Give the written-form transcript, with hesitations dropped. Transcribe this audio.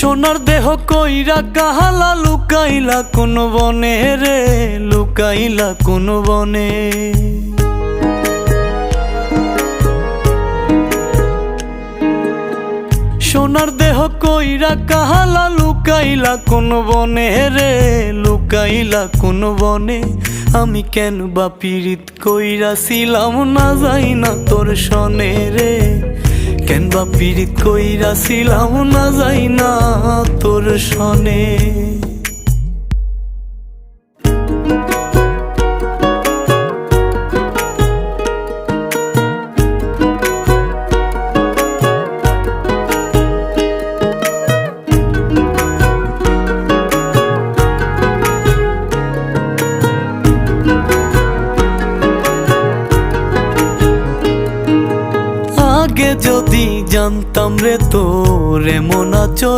সোনার দেহ কইরা কাহালা লুকাইলা কোন বনে রে, লুকাইলা কোন বনে। সোনার দেহ কইরা কাহালা লুকাইলা কোন বনে রে, লুকাইলা কোন বনে। আমি কেন বা পীড়িত কইরাছিলাম না যাই না তোর সনে রে, কেন বা পীড়িত কইরাছিলাম না যাই না তোর সনে। আগে যদি জানতাম রে তোর এমন আচরণ